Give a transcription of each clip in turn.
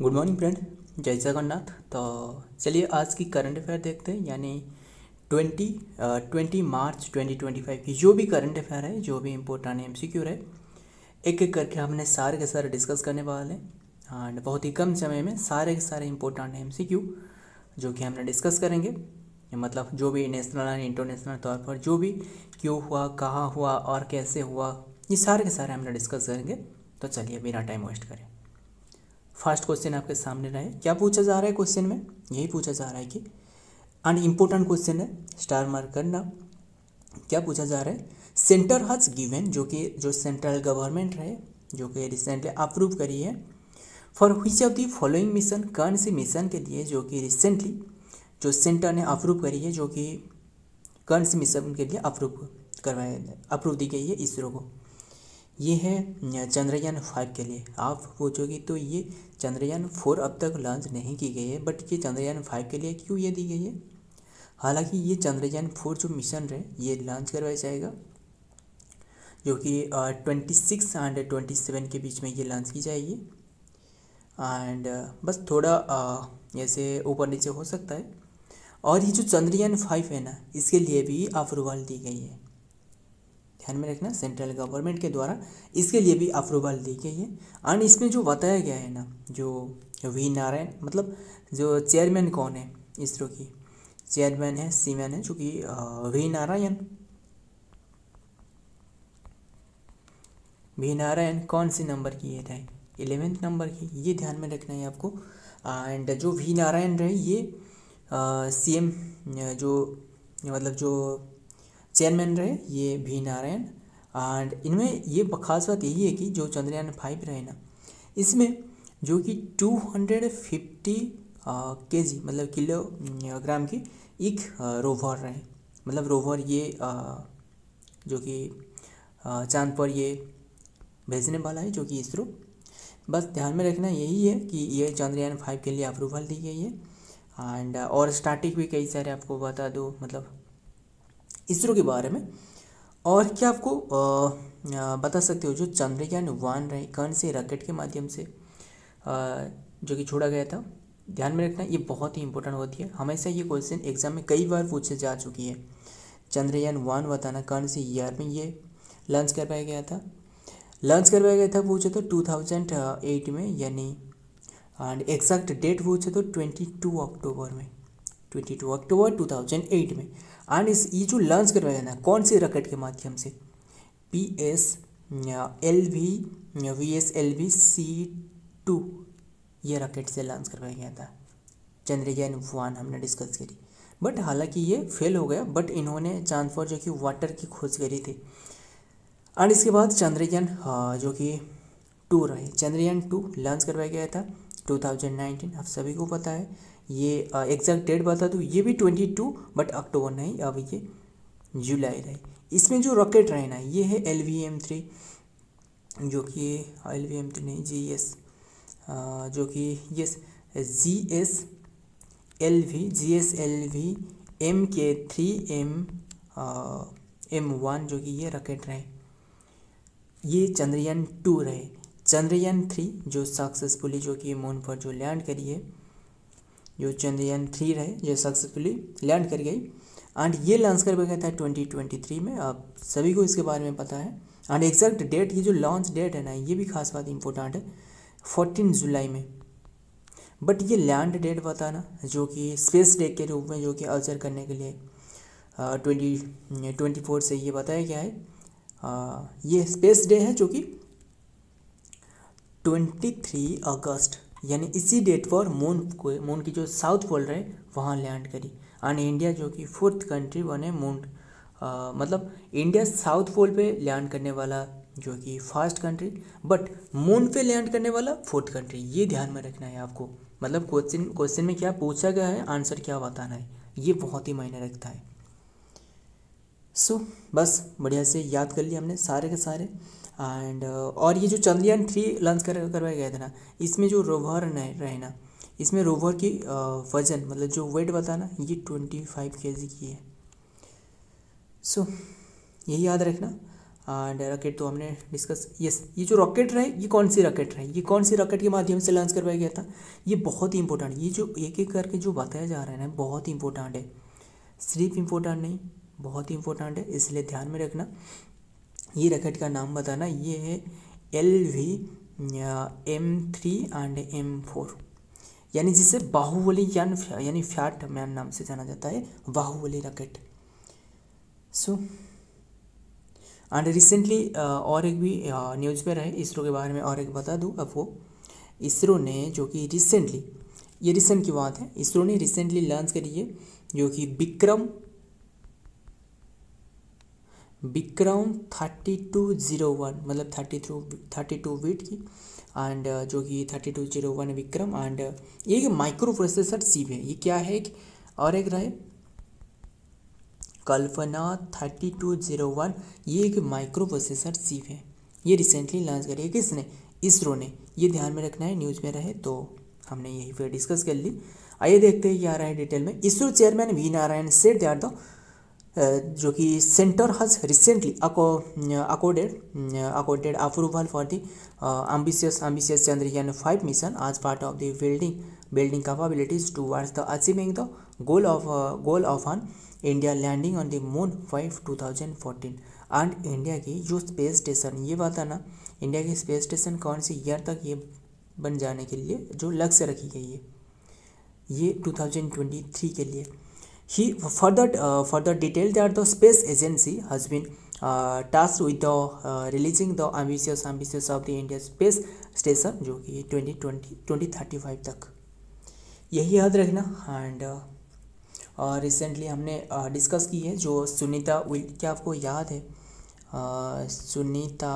Good morning friend, जय जगन्नाथ। तो चलिए आज की करंट अफेयर देखते हैं, यानी 20 मार्च 2025 की जो भी करंट अफेयर है, जो भी इम्पोर्टेंट एमसीक्यू है, एक एक करके हमने सारे के सारे डिस्कस करने वाले हैं। एंड बहुत ही कम समय में सारे के सारे इम्पोर्टेंट एमसीक्यू जो कि हमने डिस्कस करेंगे, मतलब जो भी नेशनल एंड इंटरनेशनल तौर पर जो भी क्यों हुआ, कहाँ हुआ और कैसे हुआ, ये सारे के सारे हमने डिस्कस करेंगे। तो चलिए बिना टाइम वेस्ट करें, फर्स्ट क्वेश्चन आपके सामने रहे। क्या पूछा जा रहा है क्वेश्चन में? यही पूछा जा रहा है कि अन इम्पोर्टेंट क्वेश्चन है, स्टार मार्क करना। क्या पूछा जा रहा है? सेंटर हज गिवन, जो सेंट्रल गवर्नमेंट है, जो कि रिसेंटली अप्रूव करी है, for which of the following mission, कौन से मिशन के लिए जो कि रिसेंटली जो सेंटर ने अप्रूव करी है, जो कि कौन से मिशन के लिए अप्रूव दी गई है इसरो को। ये है चंद्रयान 5 के लिए। आप पूछोगे तो ये चंद्रयान 4 अब तक लॉन्च नहीं की गई है, बट ये चंद्रयान 5 के लिए क्यों ये दी गई है? हालांकि ये चंद्रयान 4 जो मिशन है ये लॉन्च करवाया जाएगा, जो कि 26 एंड 27 के बीच में ये लॉन्च की जाएगी। एंड बस थोड़ा ऐसे ऊपर नीचे हो सकता है। और ये जो चंद्रयान 5 है ना, इसके लिए भी अप्रूवल दी गई है, ध्यान में रखना, सेंट्रल गवर्नमेंट के द्वारा इसके लिए भी अप्रूवल दी गई है। एंड इसमें जो बताया गया है ना, जो वी नारायण, मतलब जो चेयरमैन कौन है इसरो की, चेयरमैन है सीमैन है, जो कि वी नारायण कौन सी नंबर की है? 11वें नंबर की, ये ध्यान में रखना है आपको। एंड जो वी नारायण रहे ये सीएम, जो मतलब जो चेयरमैन रहे ये वी नारायण। एंड इनमें ये खास बात यही है कि जो चंद्रयान 5 रहे ना, इसमें जो कि 250 केजी मतलब किलोग्राम की एक रोवर रहे, मतलब रोवर ये जो कि चांद पर ये भेजने वाला है, जो कि इसरो। बस ध्यान में रखना यही है कि ये चंद्रयान 5 के लिए अप्रूवल दी गई है। एंड और स्टार्टिंग भी कई सारे आपको बता दो, मतलब इसरो के बारे में। और क्या आपको बता सकते हो जो चंद्रयान 1 रहे, कौन से रॉकेट के माध्यम से जो कि छोड़ा गया था? ध्यान में रखना, ये बहुत ही इंपॉर्टेंट होती है, हमेशा ये क्वेश्चन एग्जाम में कई बार पूछे जा चुकी है। चंद्रयान 1 बताना कौन से ईयर में ये लॉन्च करवाया गया था? पूछे तो 2008 में, यानी एंड एग्जैक्ट डेट पूछे तो 22 अक्टूबर में, 22 अक्टूबर 2008 में। एंड ये जो लॉन्च करवाया गया ना, कौन से रॉकेट के माध्यम से? VSLV-C2 ये रॉकेट से लॉन्च करवाया गया था। चंद्रयान 1 हमने डिस्कस करी, बट हालांकि ये फेल हो गया, बट इन्होंने चांद पर जो कि वाटर की खोज करी थी। एंड इसके बाद चंद्रयान जो कि 2 रहे, चंद्रयान 2 लॉन्च करवाया गया था 2019, आप सभी को पता है। ये एग्जैक्ट डेट बता दूँ, ये भी 22 बट अक्टूबर नहीं, अब ये जुलाई रहे। इसमें जो रॉकेट रहे ना, ये है LVM-3, जो कि LVM-3 नहीं, GS जो कि यस GSLV MK3M1 जो कि ये रॉकेट रहे, ये चंद्रयान 2 रहे। चंद्रयान 3 जो सक्सेसफुली जो कि मून पर जो लैंड करी है, जो चंद्रयान 3 रहे जो सक्सेसफुली लैंड कर गई। एंड ये लॉन्च कर गया था 2023 में, आप सभी को इसके बारे में पता है। एंड एग्जैक्ट डेट, ये जो लॉन्च डेट है ना, ये भी खास बात इंपॉर्टेंट है, 14 जुलाई में। बट ये लैंड डेट बताना, जो कि स्पेस डे के रूप में जो कि ऑब्जर्व करने के लिए 2024 से ये बताया गया है। ये स्पेस डे है, जो कि 23 अगस्त, यानी इसी डेट पर मून की जो साउथ पोल रहे वहाँ लैंड करी। एंड इंडिया जो कि 4th कंट्री बने मून, मतलब इंडिया साउथ पोल पे लैंड करने वाला जो कि फर्स्ट कंट्री, बट मून पे लैंड करने वाला 4th कंट्री। ये ध्यान में रखना है आपको, मतलब क्वेश्चन में क्या पूछा गया है, आंसर क्या बताना है, ये बहुत ही मायने रखता है। सो बस बढ़िया से याद कर लिया हमने सारे के सारे। एंड और ये जो चंद्रयान 3 लॉन्च करवाया गया था ना, इसमें जो रोवर रहे ना, इसमें रोवर की वजन मतलब जो वेट बताना, ये 25 kg की है। सो यही याद रखना। एंड रॉकेट तो हमने डिस्कस, यस ये जो रॉकेट रहे ये कौन सी रॉकेट रहे, ये कौन सी रॉकेट के माध्यम से लॉन्च करवाया गया था। ये बहुत ही इंपॉर्टेंट, ये जो एक एक करके जो बताया जा रहा है ना बहुत ही इंपॉर्टेंट है, सिर्फ इंपॉर्टेंट नहीं बहुत ही इंपॉर्टेंट है, इसलिए ध्यान में रखना। ये रॉकेट का नाम बताना, ये है LV-M3 एंड M4, यानी जिसे बाहुबली यानी फैट मैन नाम से जाना जाता है, Bahubali rocket. So and recently और एक भी न्यूज़ में रहे इसरो के बारे में, और एक बता दूं आपको, इसरो ने जो कि रिसेंटली, ये रिसेंट की बात है, इसरो ने रिसेंटली लॉन्च करी है जो कि विक्रम 3201, मतलब 32 वीट की, एंड जो कि 3201 विक्रम, एंड एक माइक्रो प्रोसेसर चिप है, ये क्या है एक, और एक रहे कल्पना 3201, ये एक माइक्रो प्रोसेसर चिप है, ये रिसेंटली लॉन्च करी है किसने, इसरो ने। ये ध्यान में रखना है, न्यूज़ में रहे तो हमने यही फिर डिस्कस कर ली। आइए देखते हैं क्या रहा है डिटेल में। ISRO chairman V Narayan said that the जो कि centre has recently accorded approval for the ambitious Chandrayaan 5 mission as part of the building capabilities towards the achieving the goal of an India landing on the moon 5 2014। And India की जो space station, ये बताना India की space station कौन सी year तक ये बन जाने के लिए जो लक्ष्य रखी गई है, ये 2023 के लिए। He further detailed that the space agency has been tasked with the releasing the ambitious of the India space station जो कि 2035 तक, यही याद रखना। एंड और रिसेंटली हमने डिस्कस की है जो सुनीता क्या आपको याद है, सुनीता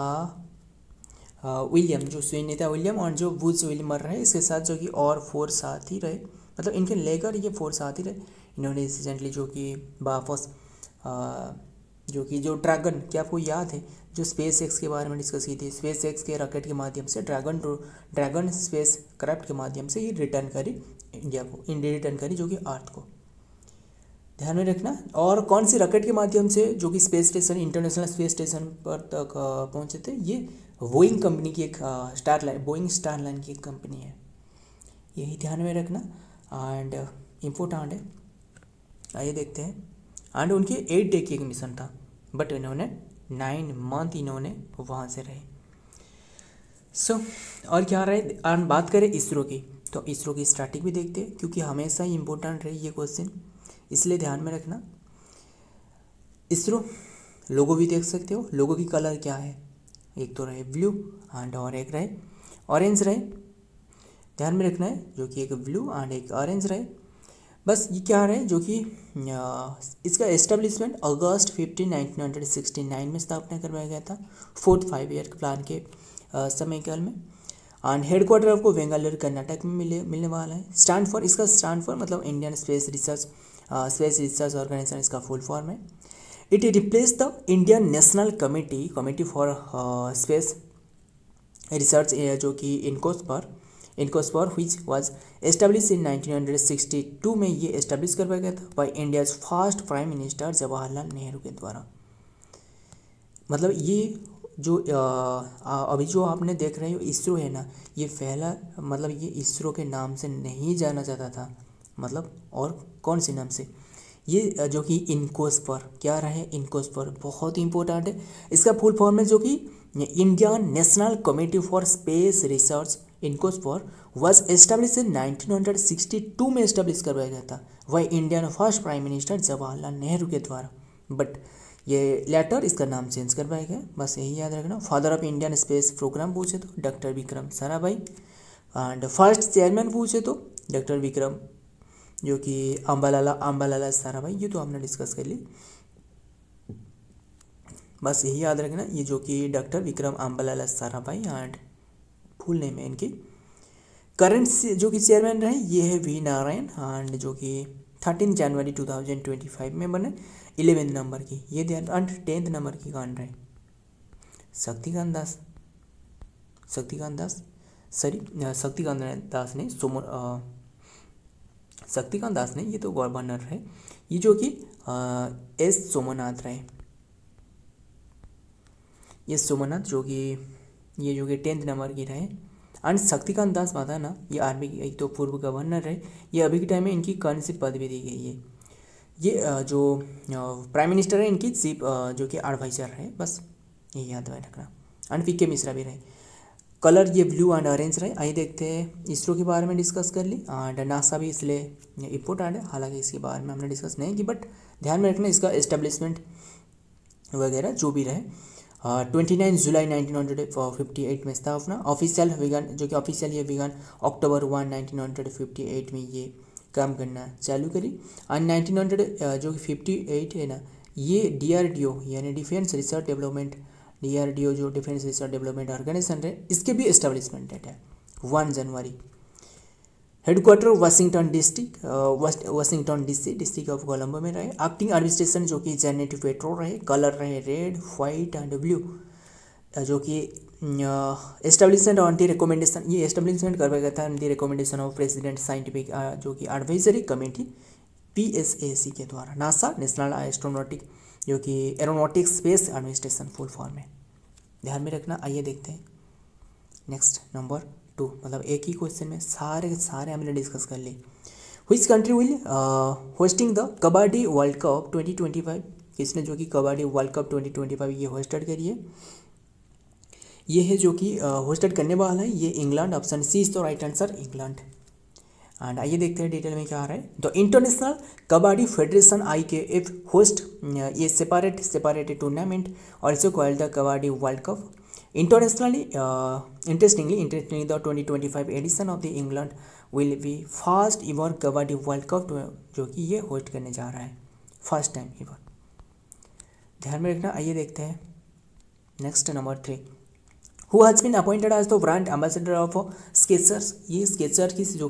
विलियम और जो बुज विलियमर रहे, इसके साथ जो कि और 4 साथी रहे, मतलब इनके लेकर ये 4 साथी रहे। इन्होंने रिसेंटली जो कि वापस जो कि जो ड्रैगन, क्या आपको याद है जो स्पेस एक्स के बारे में डिस्कस की थी, स्पेस एक्स के रॉकेट के माध्यम से ड्रैगन स्पेस क्राफ्ट के माध्यम से ये रिटर्न करी इंडिया जो कि अर्थ को, ध्यान में रखना। और कौन सी रॉकेट के माध्यम से जो कि space station, international space station पर तक पहुंचे थे, ये बोइंग कंपनी की एक बोइंग स्टारलाइन की एक कंपनी है, यही ध्यान में रखना एंड इम्पोर्टेंट है। आइए देखते हैं। एंड उनके 8 डे की एक मिशन था, बट इन्होंने 9 मंथ इन्होंने वहाँ से रहे। सो और क्या रहे, एंड बात करें इसरो की, तो इसरो की स्टार्टिंग भी देखते हैं क्योंकि हमेशा ही इम्पोर्टेंट रही ये क्वेश्चन, इसलिए ध्यान में रखना। इसरो लोगो भी देख सकते हो, लोगो की कलर क्या है, एक तो रहे ब्लू एंड और एक रहे ऑरेंज रहे, ध्यान में रखना है, जो कि एक ब्लू एंड एक ऑरेंज रहे। बस ये क्या रहे जो कि इसका एस्टेब्लिशमेंट अगस्त 15 1969 में स्थापना करवाया गया था, 4th 5 ईयर प्लान के समय काल में। एंड हेडक्वार्टर आपको बेंगलुरु कर्नाटक में मिलने वाला है। इसका स्टैंड फॉर मतलब इंडियन स्पेस रिसर्च ऑर्गेनाइजेशन इसका फुल फॉर्म है। It replace the Indian National Committee for Space research जो कि इनकोस्पर विच वाज एस्टेब्लिश इन 1962 में ये एस्टेब्लिश करवाया गया था by India's first prime minister Jawaharlal Nehru के द्वारा। मतलब ये जो अभी जो आपने देख रहे हो इसरो है ना, ये पहला मतलब ये इसरो के नाम से नहीं जाना जाता था, मतलब और कौन से नाम से, ये जो कि इनकोस्पर क्या रहे, इनकोस्पर बहुत ही इंपॉर्टेंट है। इसका फुल फॉर्म है जो कि Indian National Committee for Space Research INCOSPAR was establish in 1962 में एस्टेब्लिश करवाया गया था वह Indian first prime minister Jawaharlal Nehru के द्वारा, बट ये लेटर इसका नाम चेंज करवाया गया, बस यही याद रखना। Father of Indian space programme पूछे तो doctor Vikram Sarabhai, and first chairman पूछे तो डॉक्टर विक्रम जो कि अम्बालाला साराभाई, ये तो हमने डिस्कस कर ली, बस यही याद रखना, ये जो कि doctor Vikram Ambalal Sarabhai and full name है इनकी। करंट जो कि चेयरमैन रहे ये है वी नारायण, एंड जो कि 13 जनवरी 2025 में बने 11 नंबर की, ये ध्यान, एंड 10 नंबर की कौन रहे, शक्तिकांत दास ने ये तो गवर्नर रहे, ये जो कि एस सोमनाथ रहे। ये सोमनाथ जो कि ये जो कि 10th नंबर की रहे। एंड शक्तिकांत दास माता ना, ये आर्मी की एक तो पूर्व गवर्नर रहे, ये अभी के टाइम में इनकी कर्नशिप पदवी दी गई है। ये जो प्राइम मिनिस्टर है इनकी चीफ जो कि एडवाइजर है, बस ये याद में रखना। एंड पी के मिश्रा भी रहे। कलर ये ब्लू एंड ऑरेंज रहे। आइए देखते हैं इसरो के बारे में डिस्कस कर ली। एंड नासा भी इसलिए इम्पोर्टेंट है, हालांकि इसके बारे में हमने डिस्कस नहीं की, बट ध्यान में रखना इसका एस्टेब्लिशमेंट वगैरह जो भी रहे। 29 जुलाई 1958 में स्थापना। ऑफिशियल विज्ञान जो कि ऑफिशियल ये विज्ञान अक्टूबर 1 1958 में ये काम करना चालू करी। एंड 1900 जो कि 58 है ना, ये DRDO यानी डिफेंस रिसर्च डेवलपमेंट, DRDO जो डिफेंस रिसर्च डेवलपमेंट ऑर्गेनाइजेशन है, इसके भी एस्टेब्लिशमेंट डेट है 1 जनवरी। Headquarter Washington district, Washington DC district of Columbia में रहे। एक्टिंग एडमिनिस्ट्रेशन जो कि जेनेट पेट्रोल रहे। कलर रहे रेड, वाइट एंड ब्लू। जो कि एस्टेब्लिशमेंट ऑन दी रिकमेंडेशन, ये एस्टेब्लिशमेंट करवाया गया था on the recommendation of president scientific जो कि एडवाइजरी कमेटी PSAC के द्वारा। नासा नेशनल एस्ट्रोनॉटिक जो कि aeronautics space administration full form में, ध्यान में रखना। आइए देखते हैं नेक्स्ट नंबर 2, मतलब एक ही क्वेश्चन में सारे के सारे हमने डिस्कस कर लिए। Which country will hosting the kabaddi world cup 2025, किसने जो कि कबड्डी वर्ल्ड कप 2025 ये होस्टेड करी है। ये है जो कि होस्टेड करने वाला है ये England. Option C is the right answer, England. And आइए देखते हैं डिटेल में क्या आ रहा है। The international kabaddi federation IKF host ये separated tournament also called the kabaddi world cup. Internationally, interestingly, the 2025 edition of the England will be first ever kabaddi world cup जो कि ये होस्ट करने जा रहा है, फर्स्ट टाइम एवर, ध्यान में रखना। आइए देखते हैं next number 3। Who has been appointed as the brand ambassador of Skechers, ये स्केचर की जो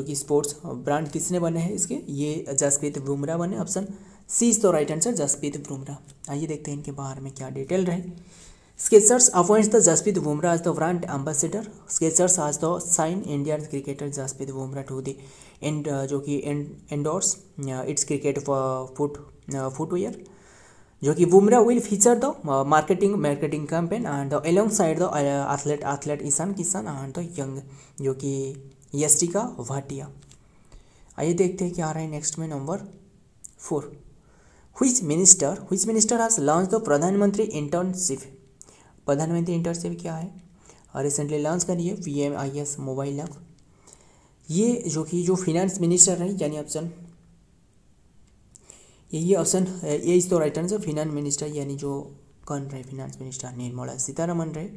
कि स्पोर्ट्स ब्रांड किसने बने हैं इसके, ये जसप्रीत बुमराह बने। Option C is the right answer, Jasprit Bumrah. आइए देखते हैं इनके बारे में क्या डिटेल रहे। Skechers appoints the Jasprit Bumrah as the brand ambassador. Skechers आज the sign Indian cricketer Jasprit Bumrah to the end जो कि एंडोर्स इट्स क्रिकेट फुटवेयर, जो कि Bumrah will feature the marketing campaign and alongside the athlete Ishan Kishan and the young जो कि यस्टिका भाटिया। आइए देखते हैं क्या आ रहा है नेक्स्ट में number 4। Which minister has launched the प्रधानमंत्री इंटर्नशिप। प्रधानमंत्री इंटर्नशिप क्या है, रिसेंटली लॉन्च करी है PMIS मोबाइल ऐप। ये जो फिनेंस मिनिस्टर है यानी ऑप्शन ये ऑप्शन ए इज तो राइट आंसर, फिनेंस मिनिस्टर यानी जो कौन रहे, फिनेंस मिनिस्टर निर्मला सीतारमन रहे।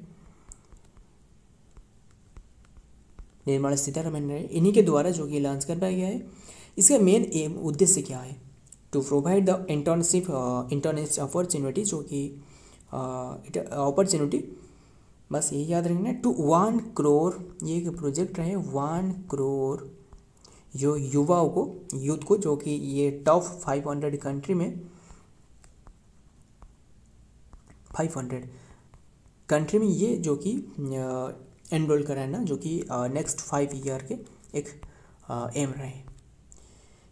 इन्हीं के द्वारा जो कि लॉन्च करवाया गया है। इसका मेन एम उद्देश्य क्या है, to provide the internship opportunity जो कि अपॉर्चुनिटी, बस यही याद रखना। टू 1 करोड़, ये एक प्रोजेक्ट रहे 1 करोड़ जो युवाओं को, यूथ को, जो कि ये टॉप 500 कंट्री में 500 कंट्री में ये जो कि एनरोल कराना, जो कि नेक्स्ट 5 ईयर के एक एम रहे,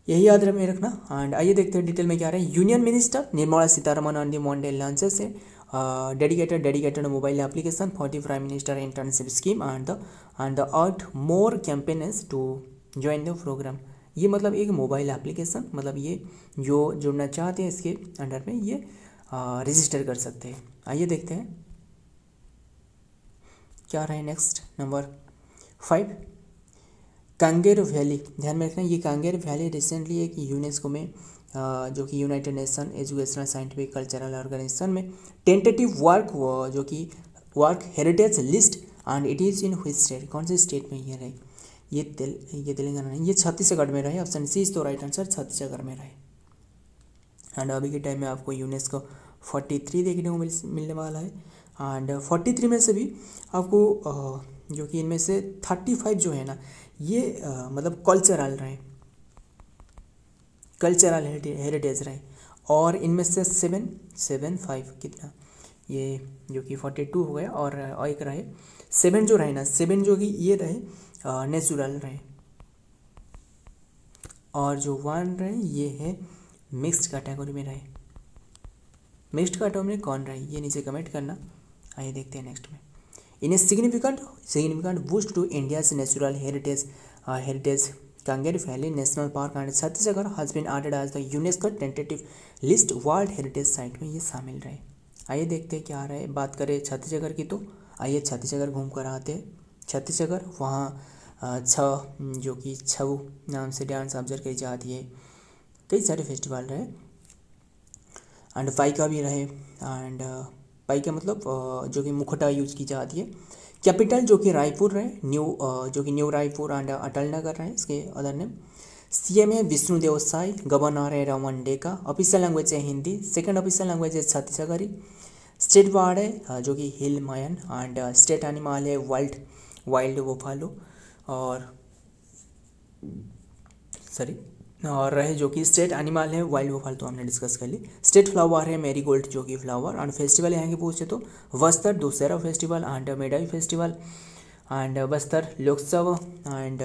यही याद में रखना। एंड आइए देखते हैं डिटेल में क्या रहे। Union minister Nirmala Sitharaman on the Monday launches है dedicated mobile application for the prime minister internship scheme and the earth more campaigns to join the programme. ये मतलब एक मोबाइल एप्लीकेशन, मतलब ये जो जुड़ना चाहते हैं इसके अंडर में ये रजिस्टर कर सकते हैं। आइए देखते हैं क्या रहे नेक्स्ट नंबर 5। कांगेर वैली, ध्यान में रखना। ये कांगेर वैली रिसेंटली एक यूनेस्को में जो कि United Nation Educational Scientific Cultural Organisation में टेंटेटिव वर्क जो कि work heritage list and it is in which state, कौन से स्टेट में ये रहे, ये तेलंगाना नहीं, ये छत्तीसगढ़ में रहे। ऑप्शन सी इज तो राइट आंसर, छत्तीसगढ़ में रहे। एंड अभी के टाइम में आपको यूनेस्को 43 देखने को मिलने वाला है। एंड 43 में से भी आपको जो कि इनमें से 35 जो है ना ये मतलब कल्चरल हेरिटेज रहे, और इनमें से 7 कितना, ये जो कि 42 हो गया, और एक रहे 7 जो रहे ना, 7 जो कि ये रहे नेचुरल रहे, और जो 1 रहे ये है मिक्स्ड कैटेगरी में रहे। मिक्स्ड कांटों में कौन रहे, ये नीचे कमेंट करना। आइए देखते हैं नेक्स्ट में। In a significant boost to India's natural heritage Kanger valley national park and Chhattisgarh has been added as the UNESCO tentative list world heritage site में ये शामिल रहे। आइए देखते हैं क्या आ रहा है। बात करें छत्तीसगढ़ की तो आइए छत्तीसगढ़ घूम कर आते हैं। छत्तीसगढ़ वहाँ जो कि छऊ नाम से डांस ऑब्जर्व की जाती है, कई सारे फेस्टिवल रहे एंड पाइका भी रहे एंड पाइका मतलब जो कि मुखटा यूज की जाती है। कैपिटल जो कि रायपुर रहे, न्यू रायपुर एंड अटल नगर रहे इसके अदर नेम। सीएम है विष्णुदेव साय, गवर्नर है रमन डेका, ऑफिशियल लैंग्वेज है हिंदी, सेकंड ऑफिशियल लैंग्वेज है छत्तीसगढ़ी। स्टेट बर्ड है जो कि hill myna and state animal है वाइल्ड वोफालो और रहे जो कि स्टेट एनिमल है वाइल्ड वोफाल, तो हमने डिस्कस कर ली। स्टेट फ्लावर है मेरीगोल्ड जो कि फ्लावर एंड फेस्टिवल यहाँ के पूछे तो Bastar Dussehra festival and Madai festival and Bastar Lokotsav and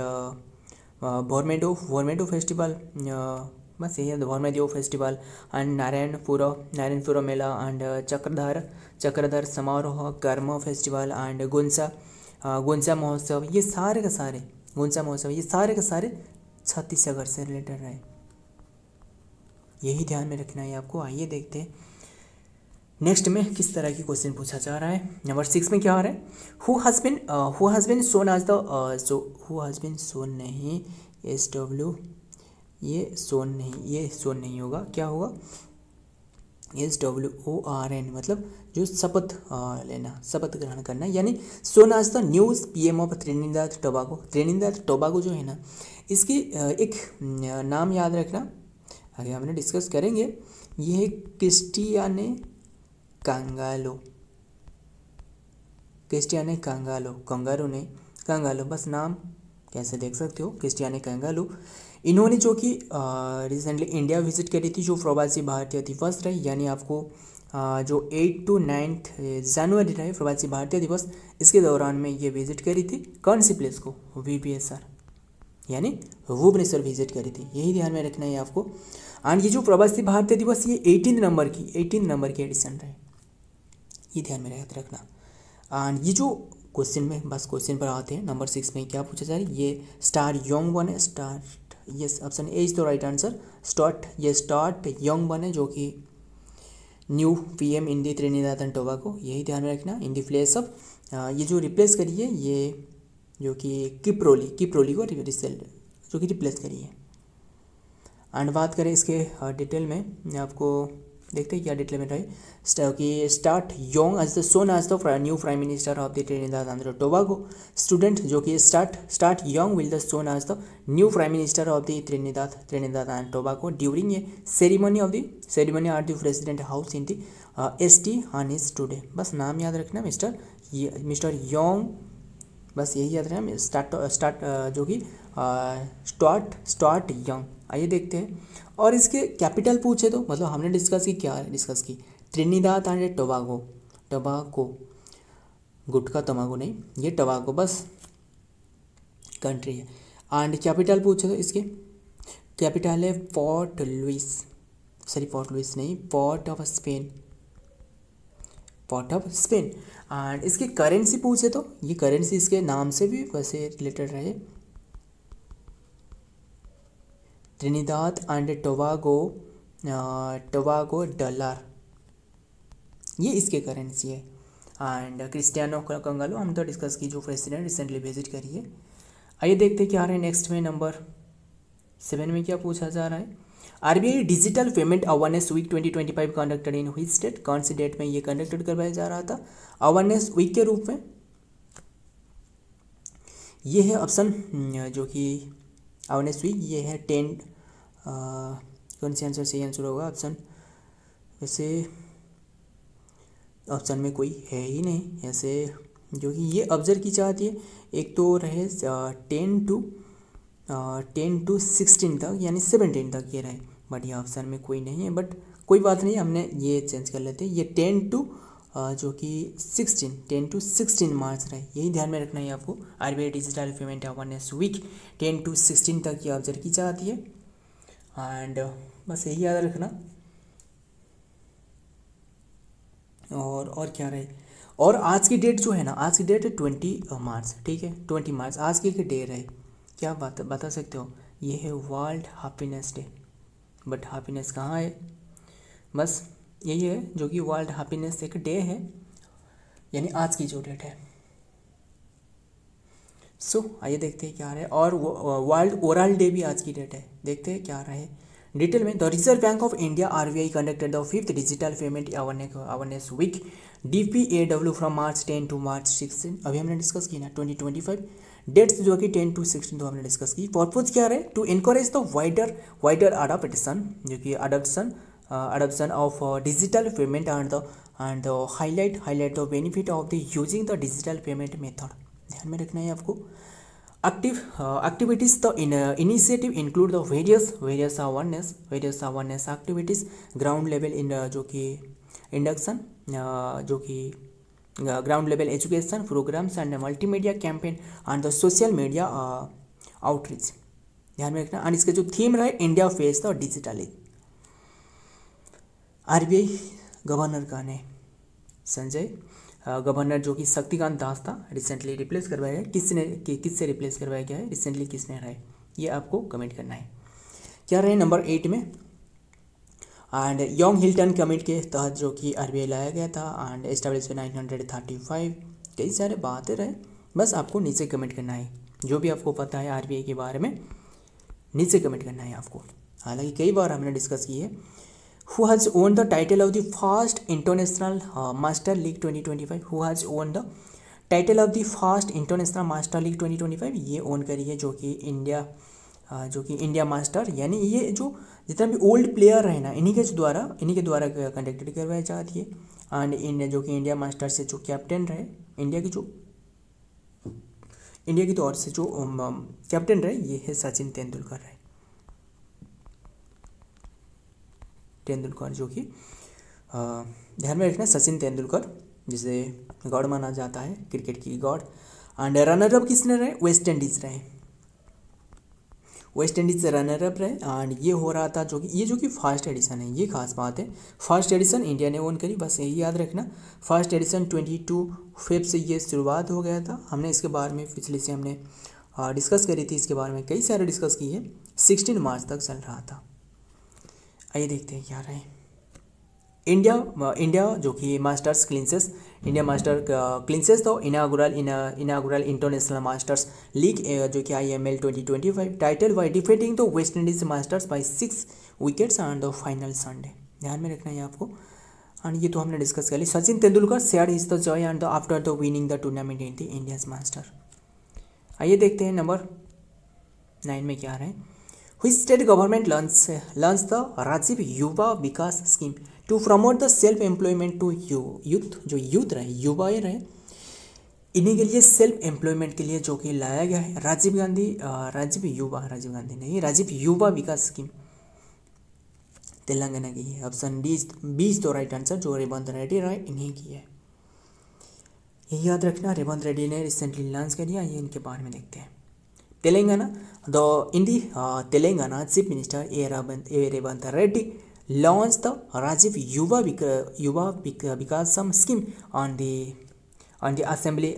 Bhoramdeo festival, बस यही है भोरमेडो फेस्टिवल एंड नारायणपुर मेला and Chakradhar Samaroh, Karma festival and Gunsa महोत्सव, ये सारे के सारे गुंसा महोत्सव ये सारे के सारे छत्तीसगढ़ से रिलेटेड रहे, यही ध्यान में रखना है आपको। आइए देखते हैं नेक्स्ट में किस तरह की क्वेश्चन पूछा जा रहा है। नंबर 6 में क्या आ रहा है, who has been sworn as the who has been sworn नहीं, SW ये सोन नहीं होगा, क्या होगा SWORN, मतलब जो शपथ लेना, शपथ ग्रहण करना, यानी सोन आज the news PM of Trinidad Tobago जो है ना, इसकी एक नाम याद रखना, आगे हमने डिस्कस करेंगे। ये है क्रिस्टियाने कंगालो, बस नाम कैसे देख सकते हो, क्रिस्टियाने कंगालो। इन्होंने जो कि रिसेंटली इंडिया विजिट करी थी, जो प्रवासी भारतीय दिवस रहे, यानी आपको जो 8 to 9 जनवरी रहे प्रवासी भारतीय दिवस, इसके दौरान में ये विजिट करी थी। कौन सी प्लेस को, VBSR यानी भुवनेश्वर विजिट करी थी, यही ध्यान में रखना है आपको। एंड ये जो प्रवासी भारतीय दिवस ये 18 नंबर की एडिशन रहे, ये ध्यान में रखना। एंड ये जो क्वेश्चन में, बस क्वेश्चन पर आते हैं। नंबर 6 में क्या पूछा जा रहा है, ये स्टार यंग वन है, yes option A is the right answer. Start young one है जो कि new PM in the Trinidad and Tobago, यही ध्यान में रखना। इन दी प्लेस ऑफ ये जो रिप्लेस करी है, ये जो कि किप्रोली को जो कि रिप्लेस करी है। एंड बात करें इसके डिटेल में, आपको देखते हैं क्या डिटेल में रहे कि Stuart Young as the sworn as the new prime minister of the Trinidad and Tobago. Student जो कि Stuart Young will the sworn as the new prime minister of the Trinidad and Tobago during a ceremony at the president house in the ST on his today. बस नाम याद रखना, mister Yong, बस यही याद रखना। स्टार्ट जो कि स्टार्ट यंग। आइए देखते हैं। और इसके कैपिटल पूछे तो मतलब हमने डिस्कस की ट्रिनिदाद एंड टोबागो, गुटका तंबाकू नहीं, ये टोबागो बस कंट्री है। एंड कैपिटल पूछे तो इसके कैपिटल है पोर्ट ऑफ स्पेन। एंड इसकी करेंसी पूछे तो ये करेंसी इसके नाम से भी वैसे रिलेटेड रहे, ट्रिनिदाद एंड टोबागो डॉलर, ये इसके करेंसी है। एंड क्रिस्टियानो कंगालो हम तो डिस्कस की, जो प्रेसिडेंट रिसेंटली विजिट करी है। आइए देखते क्या रहे नेक्स्ट में। नंबर 7 में क्या पूछा जा रहा है, RBI digital payment awareness week 2025 conducted in which state, कौन सी डेट में ये कंडक्टेड करवाया जा रहा था अवेयरनेस वीक के रूप में। ये है ऑप्शन जो कि अवेयरनेस वीक, ये है 10 कौन सी आंसर सही आंसर होगा ऑप्शन, वैसे ऑप्शन में कोई है ही नहीं ऐसे जो कि ये ऑब्जर्व की जाती है। एक तो रहे 10 to 16 तक यानी 17 तक ये रहे, बट ये ऑप्शन में कोई नहीं है, बट कोई बात नहीं, हमने ये चेंज कर लेते हैं। ये 10 to जो कि 16 मार्च रहे, यही ध्यान में रखना है आपको। RBI digital payment awareness week 10 to 16 तक ये ऑब्जर्व की जाती है। एंड बस यही याद रखना। और क्या रहे, और आज की डेट जो है ना, आज की डेट है 20 मार्च, ठीक है 20 मार्च आज की एक डे रहे, क्या बात बता सकते हो, ये है world happiness day. But happiness कहाँ है, बस यही है जो कि वर्ल्ड हैप्पीनेस एक डे है, यानी आज की जो डेट है। आइए देखते हैं क्या रहा है, और वर्ल्ड ओरल डे भी आज की डेट है, देखते हैं क्या रहा है डिटेल में। The Reserve Bank of India RBI conducted the 5th digital payment awareness week DPAW from March 10 to March 16, अभी हमने डिस्कस की ना 2025 डेट्स जो कि 10 to 16 तो हमने डिस्कस की। पर्पज क्या रहे, to encourage the wider adoption, जो कि adoption of digital payment and highlight the benefit of the using the digital payment method। ध्यान में रखना है आपको। Activities the initiative include the various awareness activities, ground level in जो कि induction, जो कि ground level education programs and multimedia campaign and the social media outreach। ध्यान में रखना। और इसका जो थीम रहा है, India face the digitally. RBI governor का ने संजय गवर्नर जो कि शक्तिकांत दास था, रिसेंटली रिप्लेस करवाया है, किससे रिप्लेस करवाया गया है, रिसेंटली किसने रहा है, ये आपको कमेंट करना है। क्या रहे नंबर 8 में, एंड यंग हिल्टन कमेट के तहत जो कि RBI लाया गया था एंड एस्टेब्लिश 1935, कई सारे बातें रहे, बस आपको नीचे कमेंट करना है, जो भी आपको पता है RBI के बारे में नीचे कमेंट करना है आपको। हालांकि कई बार हमने डिस्कस की है। Who has won the title of the first international Master League 2025? Who has won the title of the first international Master League 2025? ये ओन करी है जो कि इंडिया मास्टर, यानी ये जो जितना भी ओल्ड प्लेयर रहे ना, इन्हीं के द्वारा कंडक्टेड करवाई जाती है। एंड इंडिया जो कि इंडिया मास्टर से जो कैप्टन रहे, इंडिया की तौर से जो कैप्टन रहे, ये है सचिन तेंदुलकर रहे। तेंदुलकर जो कि ध्यान में रखना, सचिन तेंदुलकर जिसे गॉड माना जाता है, क्रिकेट की गॉड। एंड रनर अप किसने रहे, वेस्ट इंडीज से रनर अप रहे। एंड ये हो रहा था जो कि फर्स्ट एडिशन है, ये खास बात है, फर्स्ट एडिशन इंडिया ने ओन करी, बस यही याद रखना। फर्स्ट एडिशन 22 फेब से ये शुरुआत हो गया था। हमने इसके बारे में पिछले से हमने डिस्कस करी थी, इसके बारे में कई सारे डिस्कस की है। 16 मार्च तक चल रहा था। आइए देखते हैं क्या रहे। इंडिया जो कि masters clinches, India master clinches तो इनागुरल इंटरनेशनल मास्टर्स लीग जो कि IML 2025 title by defeating the West Indies masters by 6 wickets on the final Sunday. ध्यान में रखना है आपको। एंड ये तो हमने डिस्कस कर ली। Sachin Tendulkar share his the joy and after the winning the tournament in the India's master. आइए देखते हैं नंबर 9 में क्या रहे। Which state government launched the Rajiv Yuva Vikas scheme to promote the self employment to youth, जो यूथ रहे, युवा रहे, इन्हीं के लिए सेल्फ एम्प्लॉयमेंट के लिए जो कि लाया गया है राजीव युवा विकास स्कीम। तेलंगाना की है, ऑप्शन डी तो राइट आंसर, जो रेवंत रेड्डी रहे, इन्हीं की है, यही याद रखना। रेवंत रेड्डी ने रिसेंटली लॉन्च कर दिया, ये इनके बारे में देखते हैं। Telangana, Telangana Chief Minister A. Revanth Reddy launched the Rajiv Yuva Vikasam scheme on the assembly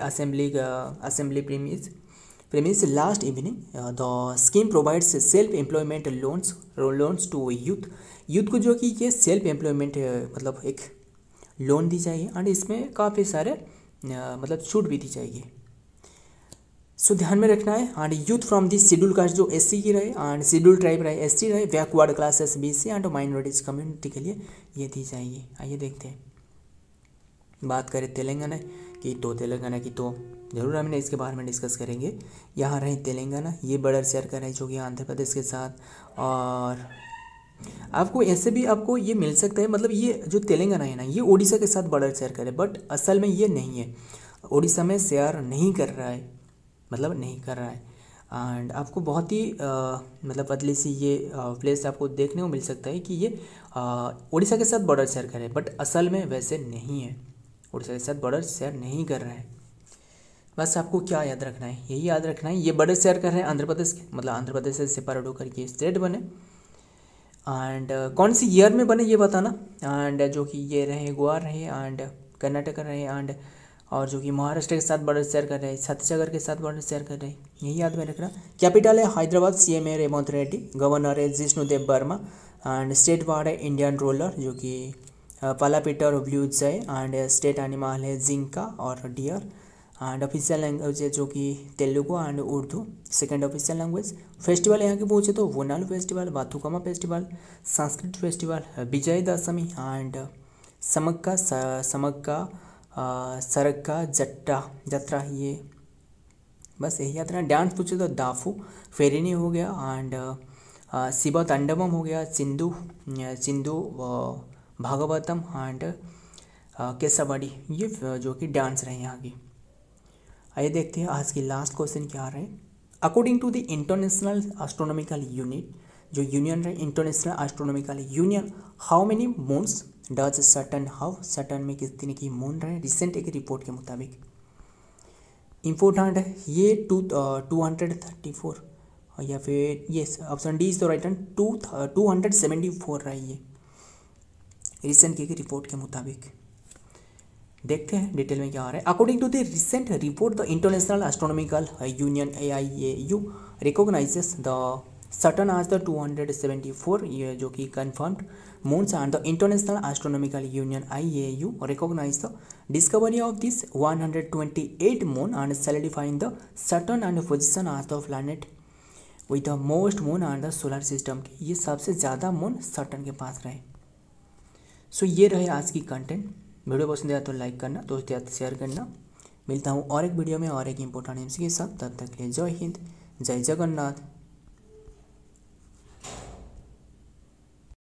premise last evening। The scheme provides self-employment loans to youth को जो कि ये सेल्फ एम्प्लॉयमेंट मतलब एक लोन दी जाएगी, एंड इसमें काफ़ी सारे मतलब छूट भी दी जाएगी। सो ध्यान में रखना है। And youth from the schedule caste जो SC की रहे, एंड शेड्यूल ट्राइब रहे ST रहे, backward classes BC and minorities community के लिए ये दी जाएगी। आइए देखते हैं। बात करें तेलंगाना की, तो ज़रूर हमने इसके बारे में डिस्कस करेंगे। यहाँ रहे तेलंगाना, ये बॉर्डर शेयर कर रहे हैं जो कि आंध्र प्रदेश के साथ, और आपको ऐसे भी आपको ये मिल सकता है, मतलब ये जो तेलंगाना है ना, ये उड़ीसा के साथ बॉर्डर शेयर करे, बट असल में ये नहीं है, उड़ीसा में शेयर नहीं कर रहा है, एंड आपको बहुत ही मतलब पतली सी ये प्लेस आपको देखने को मिल सकता है कि ये उड़ीसा के साथ बॉर्डर शेयर कर रहे हैं, बट असल में वैसे नहीं है, उड़ीसा के साथ बॉर्डर शेयर नहीं कर रहा है। बस आपको क्या याद रखना है, यही याद रखना है, ये बॉर्डर शेयर कर रहे हैं आंध्र प्रदेश के, मतलब आंध्र प्रदेश से सेपरेट होकर के स्टेट बने। एंड कौन सी ईयर में बने ये बताना। एंड जो कि ये रहे गोवा रहे एंड कर्नाटक रहे एंड और जो कि महाराष्ट्र के साथ बॉर्डर शेयर कर रहे हैं, छत्तीसगढ़ के साथ बॉर्डर शेयर कर रहे हैं, यही याद में रखना। कैपिटल है हैदराबाद, सीएम है रेवंत रेड्डी, गवर्नर है Jishnu Dev Verma and state bird है इंडियन रोलर जो कि पालापीटर और ब्लूज है एंड स्टेट एनिमल है जिंका और डियर एंड ऑफिशियल लैंग्वेज है जो कि Telugu and Urdu second official language. Festival यहाँ के पूछे तो Bonalu festival, Bathukamma festival, Sankranti festival, Vijayadashami and Sammakka Sarakka Jatara ये बस यही याद रखना। डांस पूछे तो दाफू फेरिनी हो गया एंड शिव तांडवम हो गया, सिंधु भागवतम एंड केसवाड़ी, ये जो कि डांस रहे यहाँ की। आइए देखते हैं आज की लास्ट क्वेश्चन क्या रहे। According to the international Astronomical Unit, जो यूनियन रहे International astronomical Union, how many moons does Saturn how, Saturn में कितने की मून रहे रिसेंट एक रिपोर्ट के मुताबिक। इम्पोर्टेंट है ये 234 या फिर ये option D is the right answer, 274 रही है रिसेंट की रिपोर्ट के मुताबिक। देखते हैं डिटेल में क्या आ रहा है। According to the recent report the international astronomical union AIAU recognises the Saturn आज द 274 ये जो कि confirmed moons and the international astronomical union IAU recognise the discovery of this 128 moon and solidifying the Saturn and position आज the planet with the most moon and the solar system की, ये सबसे ज़्यादा moon Saturn के पास रहे। सो ये रहे आज की कंटेंट। वीडियो पसंद आया तो लाइक करना, दोस्तों याद शेयर करना। मिलता हूँ और एक वीडियो में और एक इम्पोर्टेंट एमसी के साथ, तब तक के लिए जय हिंद, जय जगन्नाथ।